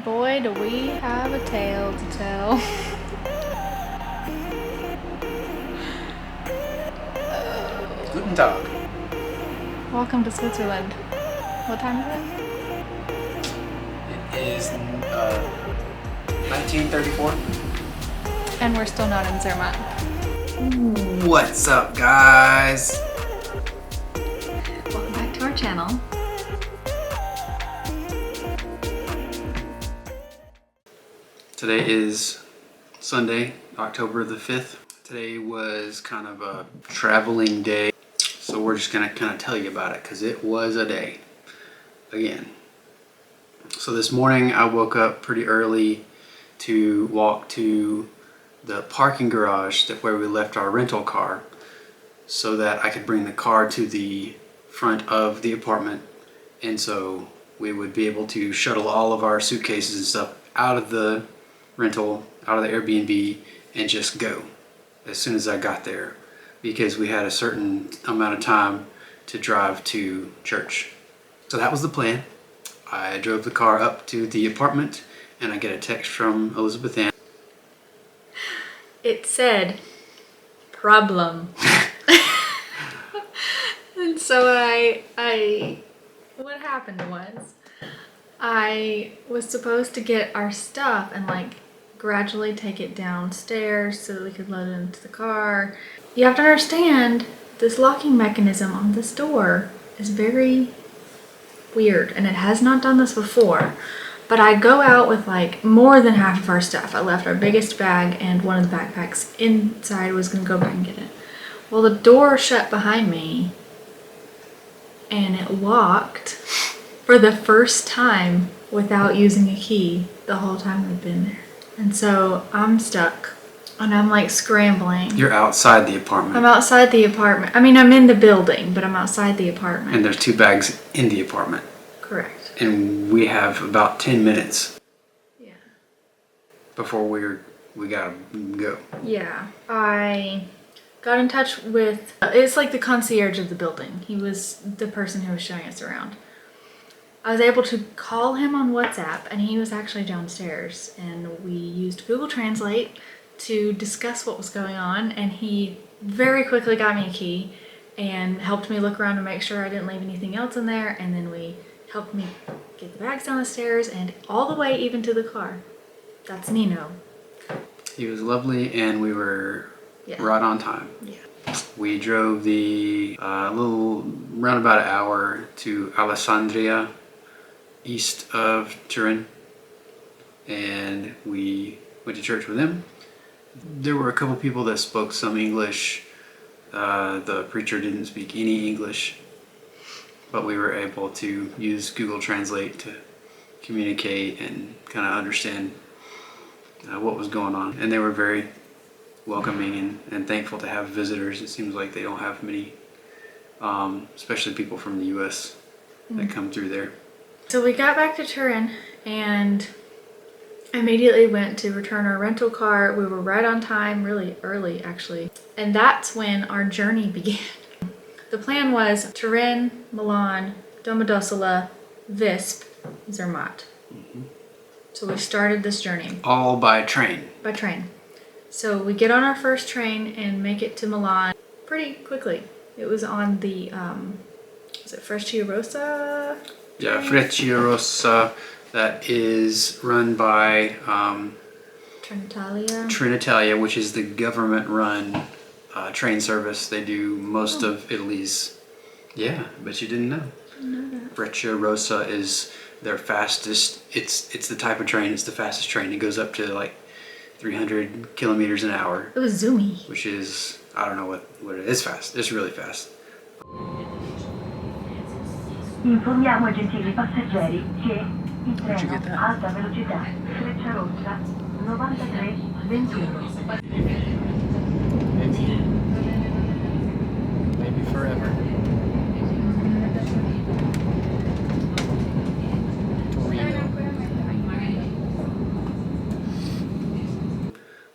boy, do we have a tale to tell. Guten Tag. Welcome to Switzerland. What time is It is 1934. it? And we're still not in Zermatt. What's up, guys? Welcome back to our channel. Today is Sunday, October the 5th. Today was kind of a traveling day, so we're just gonna kind of tell you about it because it was a day again. So this morning I woke up pretty early to walk to the parking garage where we left our rental car so that I could bring the car to the front of the apartment, and so we would be able to shuttle all of our suitcases and stuff out of the rental, out of the Airbnb, and just go as soon as I got there, because we had a certain amount of time to drive to church. So that was the plan. I drove the car up to the apartment and I get a text from Elizabeth Ann. It said, problem. And so what happened was, I was supposed to get our stuff and gradually take it downstairs so that we could load it into the car. You have to understand, this locking mechanism on this door is very weird, and it has not done this before. But I go out with more than half of our stuff. I left our biggest bag and one of the backpacks inside. Was gonna go back and get it. Well, the door shut behind me and it locked for the first time without using a key the whole time we've been there. And so I'm stuck and I'm scrambling. You're outside the apartment. I'm outside the apartment. I mean, I'm in the building, but I'm outside the apartment. And there's two bags in the apartment. Correct. And we have about 10 minutes. Yeah. Before we gotta go. Yeah. I got in touch with, it's the concierge of the building. He was the person who was showing us around. I was able to call him on WhatsApp, and he was actually downstairs, and we used Google Translate to discuss what was going on, and he very quickly got me a key and helped me look around to make sure I didn't leave anything else in there, and then we helped me get the bags down the stairs and all the way even to the car. That's Nino. He was lovely, and we were right on time. Yeah. We drove the around about an hour to Alessandria, east of Turin, and we went to church with him. There were a couple people that spoke some English. The preacher didn't speak any English, but we were able to use Google Translate to communicate and kind of understand what was going on. And they were very welcoming and thankful to have visitors. It seems like they don't have many, especially people from the US that come through there. So we got back to Turin and immediately went to return our rental car. We were right on time, really early actually. And that's when our journey began. The plan was Turin, Milan, Domodossola, Visp, Zermatt. So we started this journey. All by train. By train. So we get on our first train and make it to Milan pretty quickly. It was on the, was it Frecciarossa? Yeah, Frecciarossa, that is run by Trenitalia, which is the government-run train service. They do most of Italy's. Yeah, but you didn't know. I didn't know that. Frecciarossa is their fastest. It's the type of train. It's the fastest train. It goes up to 300 kilometers an hour. It was zoomy. Which is, I don't know what it is. It's fast. It's really fast. Informiamo i gentili passeggeri che il treno alta velocità Frecciarossa 9321. Maybe forever.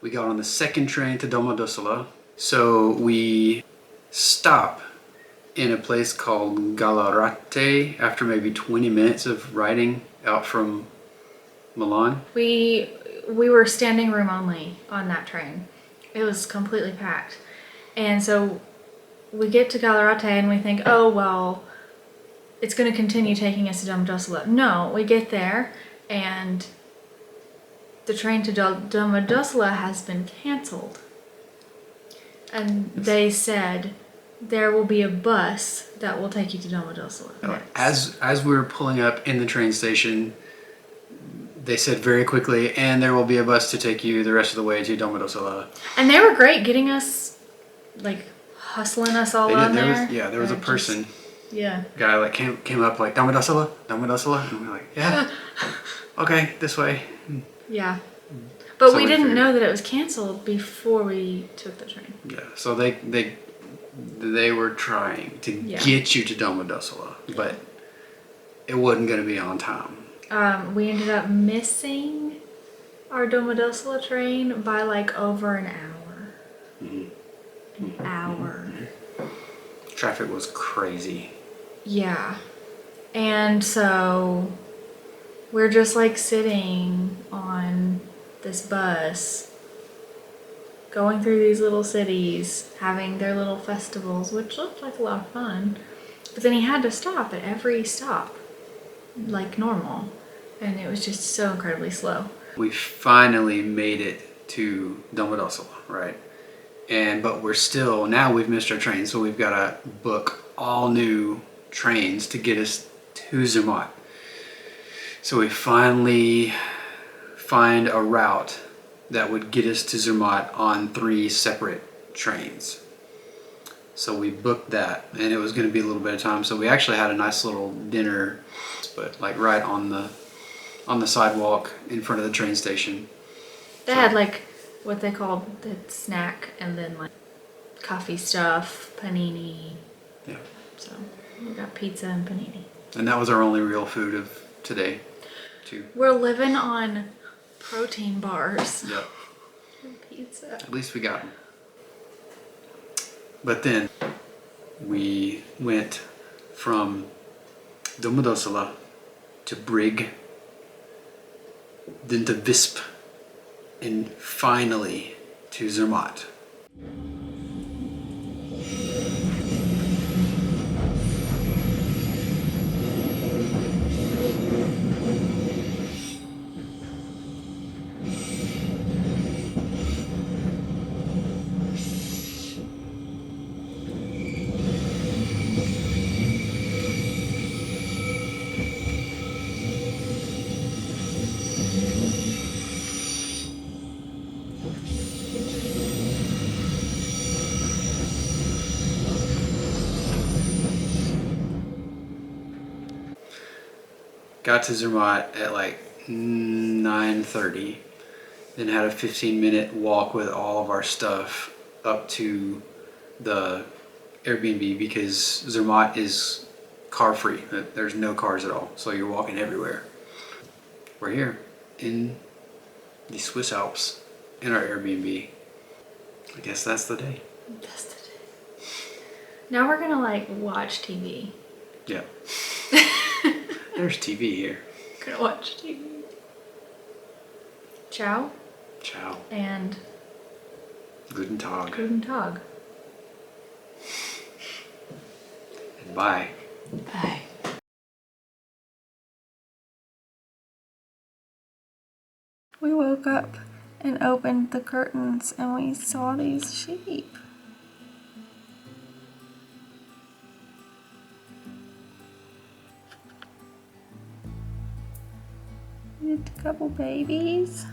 We got on the second train to Domodossola. So we stop in a place called Gallarate after maybe 20 minutes of riding out from Milan? We were standing room only on that train. It was completely packed. And so we get to Gallerate and we think, oh, well, it's going to continue taking us to Domodossola. No, we get there and the train to Domodossola has been canceled. And they said there will be a bus that will take you to Domodossola. As we were pulling up in the train station, they said very quickly, and there will be a bus to take you the rest of the way to Domodossola. And they were great getting us, like, hustling us all on there. There was a person. Yeah. Guy like came up like Domodossola, and we were like, yeah, okay, this way. Yeah. But So we we didn't figured- know that it was canceled before we took the train. Yeah, so they were trying to get you to Domodossola, but it wasn't going to be on time. We ended up missing our Domodossola train by like over an hour. An hour. Traffic was crazy. Yeah. And so we're just like sitting on this bus, going through these little cities, having their little festivals, which looked like a lot of fun. But then he had to stop at every stop, like normal. And it was just so incredibly slow. We finally made it to Domodossola, right? But we're still, now we've missed our train, so we've got to book all new trains to get us to Zermatt. So we finally find a route that would get us to Zermatt on 3 separate trains. So we booked that, and it was going to be a little bit of time. So we actually had a nice little dinner, but like right on the sidewalk in front of the train station. They had like what they called the snack and then like coffee stuff, panini. Yeah. So we got pizza and panini. And that was our only real food of today, too. We're living on protein bars Yep. and pizza. At least we got them. But then we went from Domodossola to Brig, then to Visp, and finally to Zermatt. Got to Zermatt at like 9:30, then had a 15-minute walk with all of our stuff up to the Airbnb because Zermatt is car free. There's no cars at all, so you're walking everywhere. We're here in the Swiss Alps in our Airbnb. I guess that's the day. That's the day. Now we're gonna like watch TV. Yeah. There's TV here. Gonna watch TV. Ciao Ciao. and Guten Tag. Guten Tag. And bye. Bye. We woke up and opened the curtains and we saw these sheep. And a couple babies.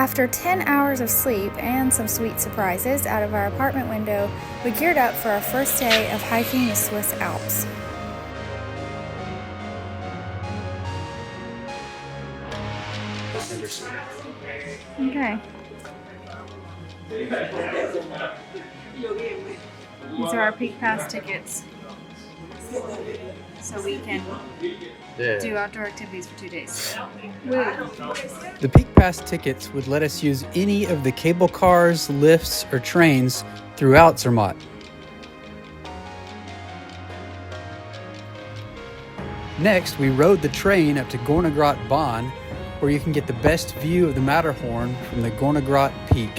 After 10 hours of sleep and some sweet surprises out of our apartment window, we geared up for our first day of hiking the Swiss Alps. Okay. These are our Peak Pass tickets. So we can do outdoor activities for 2 days. Woo. The Peak Pass tickets would let us use any of the cable cars, lifts, or trains throughout Zermatt. Next, we rode the train up to Gornegrat Bahn, where you can get the best view of the Matterhorn from the Gornegrat Peak.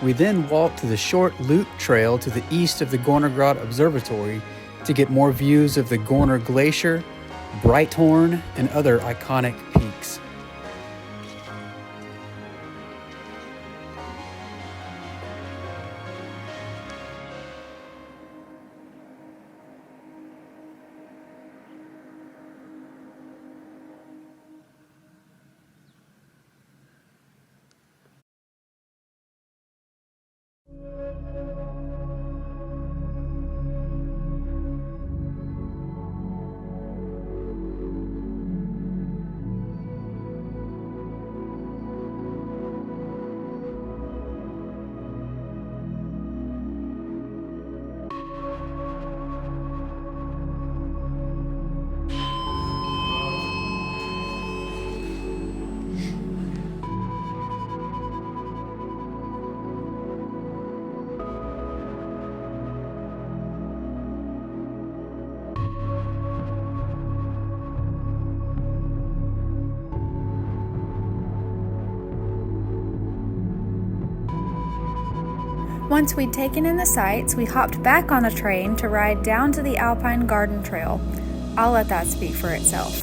We then walked the short loop trail to the east of the Gornegrat Observatory to get more views of the Gorner Glacier, Breithorn, and other iconic peaks. Once we'd taken in the sights, we hopped back on a train to ride down to the Alpine Garden Trail. I'll let that speak for itself.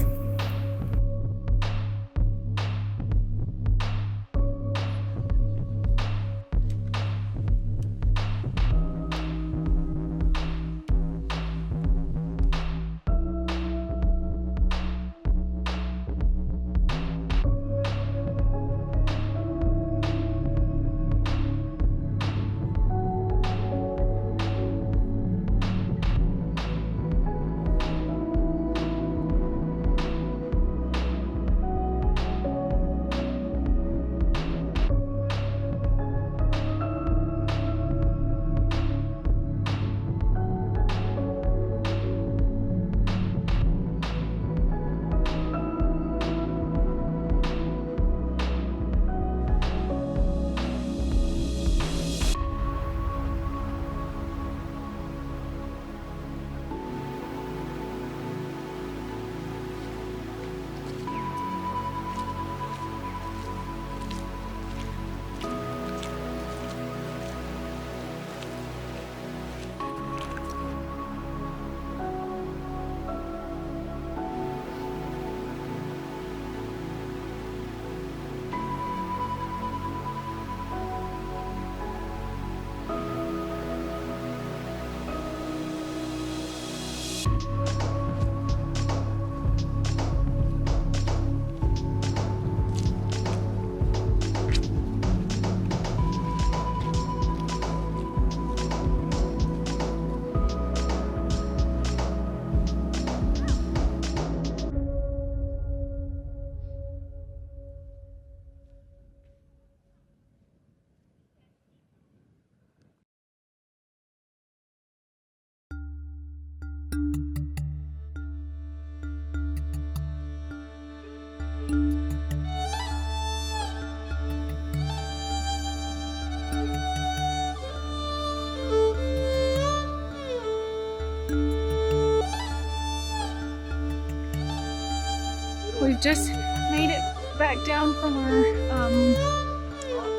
We've just made it back down from our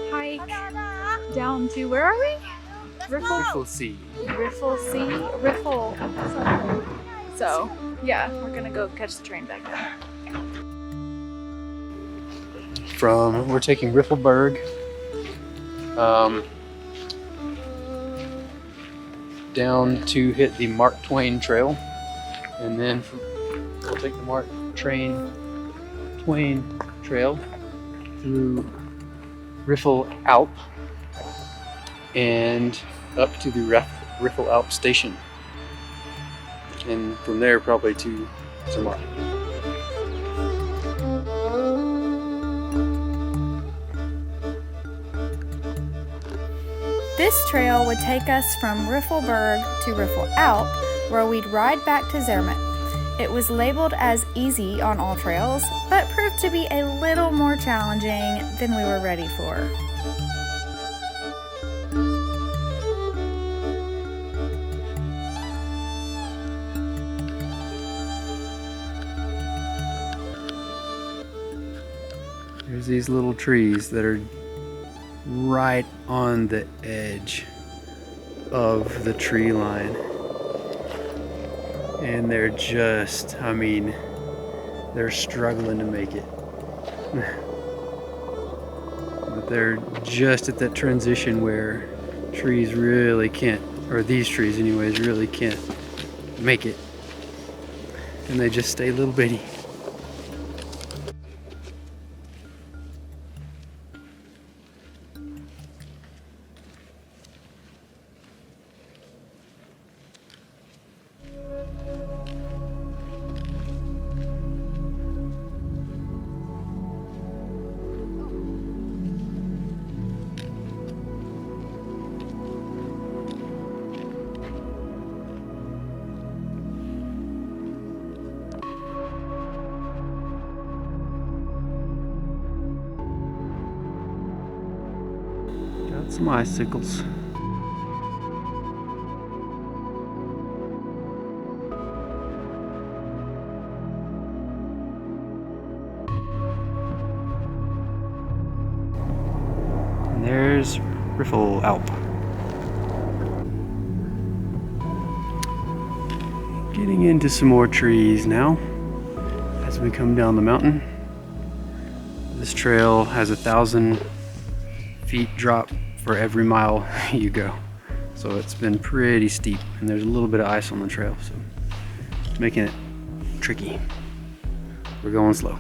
hike down to, where are we? Riffle Sea. Riffle Sea? Riffle something. So, yeah, we're gonna go catch the train back down. We're taking Riffelberg down to hit the Mark Twain Trail, and then we'll take the Mark Twain Trail through Riffel Alp and up to the Riffel Alp station, and from there probably to Zermatt. This trail would take us from Riffelberg to Riffel Alp, where we'd ride back to Zermatt. It was labeled as easy on all trails, but proved to be a little more challenging than we were ready for. There's these little trees that are right on the edge of the tree line, and they're just, I mean, they're struggling to make it. But they're just at that transition where trees really can't, or these trees anyways, really can't make it, and they just stay little bitty. Got some icicles. And there's Riffel Alp. Getting into some more trees now as we come down the mountain. This trail has 1,000 feet drop for every mile you go, so it's been pretty steep, and there's a little bit of ice on the trail, so it's making it tricky. We're going slow.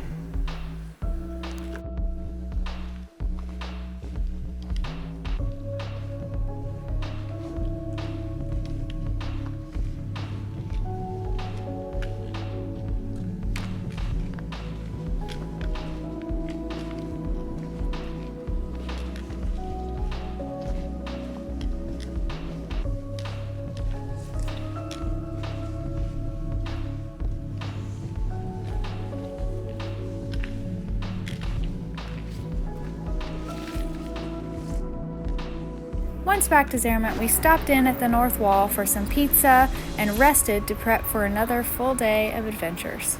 Once back to Zermatt, we stopped in at the North Wall for some pizza and rested to prep for another full day of adventures.